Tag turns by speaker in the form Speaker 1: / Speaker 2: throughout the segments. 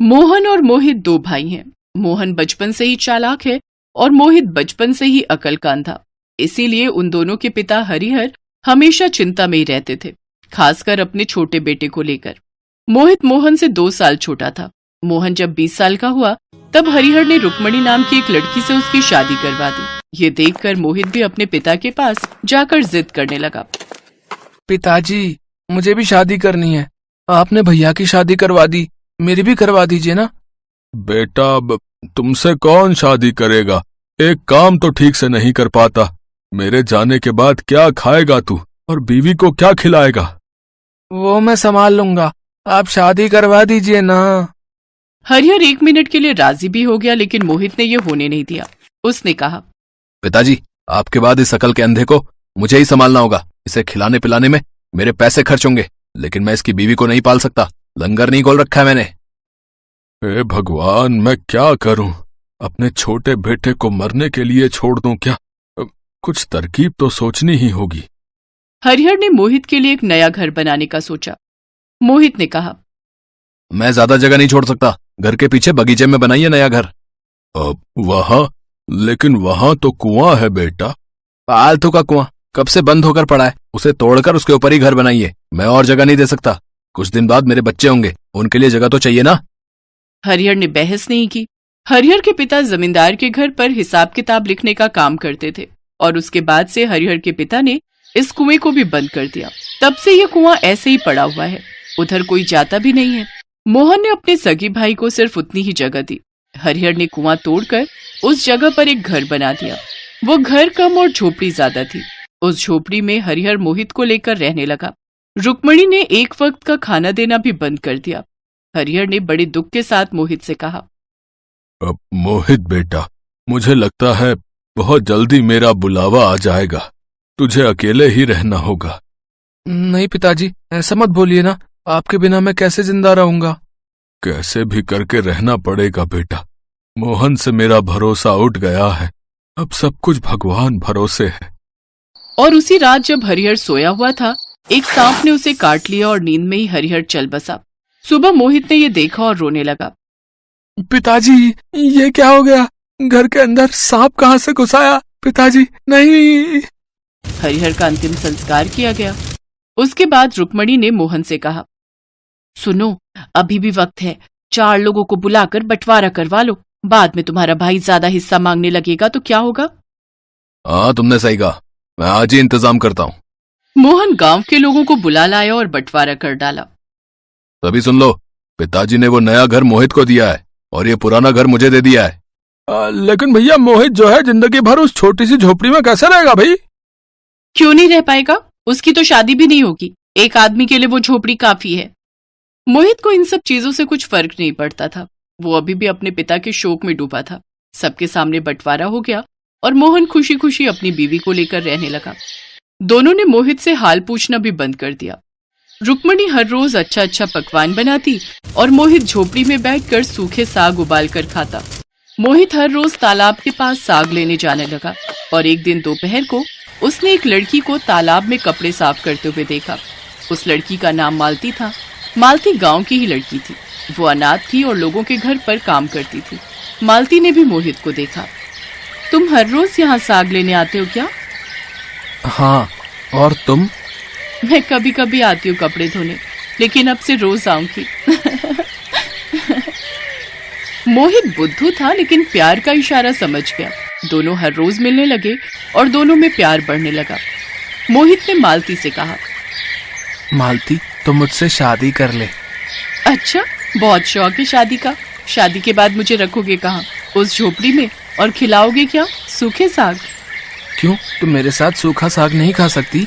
Speaker 1: मोहन और मोहित दो भाई हैं। मोहन बचपन से ही चालाक है और मोहित बचपन से ही अकलकान था। इसीलिए उन दोनों के पिता हरिहर हमेशा चिंता में ही रहते थे, खासकर अपने छोटे बेटे को लेकर। मोहित मोहन से 2 साल छोटा था। मोहन जब 20 साल का हुआ तब हरिहर ने रुक्मणी नाम की एक लड़की से उसकी शादी करवा दी। ये देखकर मोहित भी अपने पिता के पास जाकर जिद करने लगा।
Speaker 2: पिताजी, मुझे भी शादी करनी है। आपने भैया की शादी करवा दी, मेरी भी करवा दीजिए ना।
Speaker 3: बेटा, अब तुमसे कौन शादी करेगा? एक काम तो ठीक से नहीं कर पाता। मेरे जाने के बाद क्या खाएगा तू और बीवी को क्या खिलाएगा?
Speaker 2: वो मैं संभाल लूंगा, आप शादी करवा दीजिए ना।
Speaker 1: हरिहर 1 मिनट के लिए राजी भी हो गया, लेकिन मोहित ने ये होने नहीं दिया। उसने कहा,
Speaker 4: पिताजी, आपके बाद इस अकल के अंधे को मुझे ही संभालना होगा। इसे खिलाने पिलाने में मेरे पैसे खर्च होंगे, लेकिन मैं इसकी बीवी को नहीं पाल सकता। लंगर नहीं खोल रखा है मैंने।
Speaker 3: हे भगवान, मैं क्या करूं? अपने छोटे बेटे को मरने के लिए छोड़ दूं क्या? कुछ तरकीब तो सोचनी ही होगी।
Speaker 1: हरिहर ने मोहित के लिए एक नया घर बनाने का सोचा। मोहित ने कहा,
Speaker 4: मैं ज्यादा जगह नहीं छोड़ सकता। घर के पीछे बगीचे में बनाइए नया घर।
Speaker 3: वहां? लेकिन वहां तो कुआं है बेटा।
Speaker 4: फालतू का कुआं कब से बंद होकर पड़ा है, उसे तोड़कर उसके ऊपर ही घर बनाइए। मैं और जगह नहीं दे सकता। कुछ दिन बाद मेरे बच्चे होंगे, उनके लिए जगह तो चाहिए ना।
Speaker 1: हरिहर ने बहस नहीं की। हरिहर के पिता जमींदार के घर पर हिसाब किताब लिखने का काम करते थे और उसके बाद से हरिहर के पिता ने इस कुएं को भी बंद कर दिया। तब से यह कुआं ऐसे ही पड़ा हुआ है, उधर कोई जाता भी नहीं है। मोहन ने अपने सगी भाई को सिर्फ उतनी ही जगह दी। हरिहर ने कुआं तोड़कर उस जगह पर एक घर बना दिया। वो घर कम और झोपड़ी ज्यादा थी। उस झोपड़ी में हरिहर मोहित को लेकर रहने लगा। रुक्मणी ने एक वक्त का खाना देना भी बंद कर दिया। हरिहर ने बड़े दुख के साथ मोहित से कहा,
Speaker 3: मोहित बेटा, मुझे लगता है बहुत जल्दी मेरा बुलावा आ जाएगा। तुझे अकेले ही रहना होगा।
Speaker 2: नहीं पिताजी, ऐसा मत बोलिए ना। आपके बिना मैं कैसे जिंदा रहूंगा?
Speaker 3: कैसे भी करके रहना पड़ेगा बेटा। मोहन से मेरा भरोसा उठ गया है। अब सब कुछ भगवान भरोसे है।
Speaker 1: और उसी रात जब हरिहर सोया हुआ था, एक सांप ने उसे काट लिया और नींद में ही हरिहर चल बसा। सुबह मोहित ने ये देखा और रोने लगा।
Speaker 2: पिताजी, ये क्या हो गया? घर के अंदर सांप कहाँ से घुस आया? पिताजी, नहीं।
Speaker 1: हरिहर का अंतिम संस्कार किया गया। उसके बाद रुक्मणी ने मोहन से कहा, सुनो, अभी भी वक्त है। 4 लोगों को बुलाकर बंटवारा करवा लो। बाद में तुम्हारा भाई ज्यादा हिस्सा मांगने लगेगा तो क्या होगा?
Speaker 4: हाँ, तुमने सही कहा। मैं आज ही इंतजाम करता हूँ।
Speaker 1: मोहन गांव के लोगों को बुला लाया और बंटवारा कर डाला।
Speaker 4: तभी सुन लो, पिताजी ने वो नया घर मोहित को दिया है और ये पुराना घर मुझे दे दिया है।
Speaker 2: लेकिन भैया, मोहित जो है जिंदगी भर उस छोटी सी झोपड़ी में कैसे रहेगा भाई?
Speaker 1: क्यों नहीं रह पाएगा? उसकी तो शादी भी नहीं होगी। एक आदमी के लिए वो झोपड़ी काफी है। मोहित को इन सब चीजों से कुछ फर्क नहीं पड़ता था। वो अभी भी अपने पिता के शोक में डूबा था। सबके सामने बंटवारा हो गया और मोहन खुशी खुशी अपनी बीवी को लेकर रहने लगा। दोनों ने मोहित से हाल पूछना भी बंद कर दिया। रुक्मणी हर रोज अच्छा अच्छा पकवान बनाती और मोहित झोपड़ी में बैठकर सूखे साग उबाल कर खाता। मोहित हर रोज तालाब के पास साग लेने जाने लगा और एक दिन दोपहर को उसने एक लड़की को तालाब में कपड़े साफ करते हुए देखा। उस लड़की का नाम मालती था। मालती गांव की ही लड़की थी। वो अनाथ थी और लोगों के घर पर काम करती थी। मालती ने भी मोहित को देखा। तुम हर रोज यहाँ साग लेने आते हो क्या?
Speaker 2: हाँ, और तुम?
Speaker 1: मैं कभी कभी आती हूँ कपड़े धोने, लेकिन अब से रोज आऊंगी। मोहित बुद्धू था, लेकिन प्यार का इशारा समझ गया। दोनों हर रोज मिलने लगे और दोनों में प्यार बढ़ने लगा। मोहित ने मालती से कहा,
Speaker 2: मालती, तुम मुझसे शादी कर ले।
Speaker 1: अच्छा, बहुत शौक है शादी का। शादी के बाद मुझे रखोगे कहाँ? उस झोपड़ी में? और खिलाओगे क्या? सूखे साग?
Speaker 2: क्यों, तुम मेरे साथ सूखा साग नहीं खा सकती?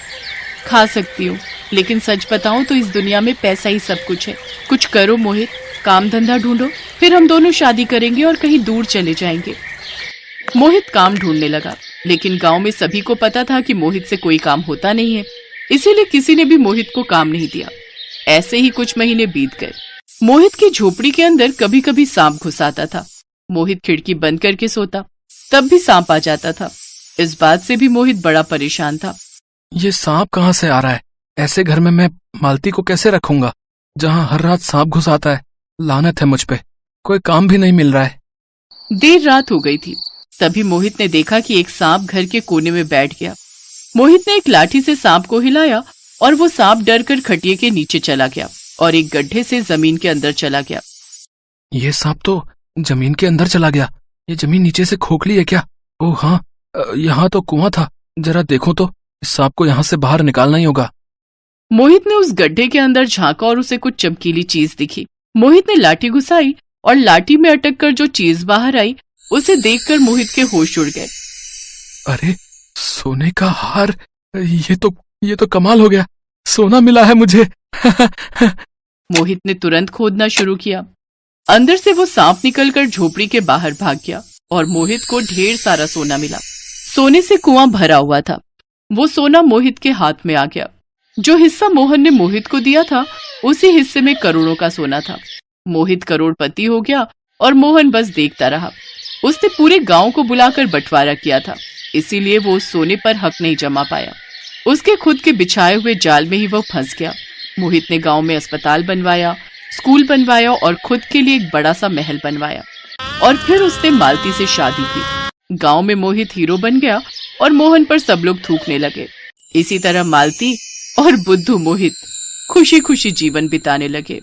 Speaker 1: खा सकती हूँ, लेकिन सच बताऊं तो इस दुनिया में पैसा ही सब कुछ है। कुछ करो मोहित, काम धंधा ढूंढो, फिर हम दोनों शादी करेंगे और कहीं दूर चले जाएंगे। मोहित काम ढूंढने लगा, लेकिन गांव में सभी को पता था कि मोहित से कोई काम होता नहीं है, इसीलिए किसी ने भी मोहित को काम नहीं दिया। ऐसे ही कुछ महीने बीत गए। मोहित की झोपड़ी के अंदर कभी कभी सांप घुस आता था। मोहित खिड़की बंद करके सोता, तब भी सांप आ जाता था। इस बात से भी मोहित बड़ा परेशान था।
Speaker 2: ये सांप कहाँ से आ रहा है? ऐसे घर में मैं मालती को कैसे रखूंगा जहाँ हर रात सांप घुस आता है? लानत है मुझ पे।
Speaker 4: कोई काम भी नहीं मिल रहा है।
Speaker 1: देर रात हो गई थी। तभी मोहित ने देखा कि एक सांप घर के कोने में बैठ गया। मोहित ने एक लाठी से सांप को हिलाया और वो सांप डर कर खटिए के नीचे चला गया और एक गड्ढे से जमीन के अंदर चला गया।
Speaker 4: ये सांप तो जमीन के अंदर चला गया। ये जमीन नीचे से खोखली है क्या? ओह हाँ, यहाँ तो कुआं था। जरा देखो तो, इस सांप को यहाँ से बाहर निकालना ही होगा।
Speaker 1: मोहित ने उस गड्ढे के अंदर झांका और उसे कुछ चमकीली चीज दिखी। मोहित ने लाठी घुसाई और लाठी में अटक कर जो चीज बाहर आई उसे देखकर मोहित के होश उड़ गए।
Speaker 2: अरे सोने का हार, ये तो कमाल हो गया। सोना मिला है मुझे।
Speaker 1: मोहित ने तुरंत खोदना शुरू किया। अंदर से वो सांप निकलकर झोपड़ी के बाहर भाग गया और मोहित को ढेर सारा सोना मिला। सोने से कुआं भरा हुआ था। वो सोना मोहित के हाथ में आ गया। जो हिस्सा मोहन ने मोहित को दिया था उसी हिस्से में करोड़ों का सोना था। मोहित करोड़पति हो गया और मोहन बस देखता रहा। उसने पूरे गांव को बुलाकर बंटवारा किया था, इसीलिए वो उस सोने पर हक नहीं जमा पाया। उसके खुद के बिछाए हुए जाल में ही वो फंस गया। मोहित ने गांव में अस्पताल बनवाया, स्कूल बनवाया और खुद के लिए एक बड़ा सा महल बनवाया। और फिर उसने मालती से शादी की। गांव में मोहित हीरो बन गया और मोहन पर सब लोग थूकने लगे। इसी तरह मालती और बुद्धू मोहित खुशी खुशी जीवन बिताने लगे।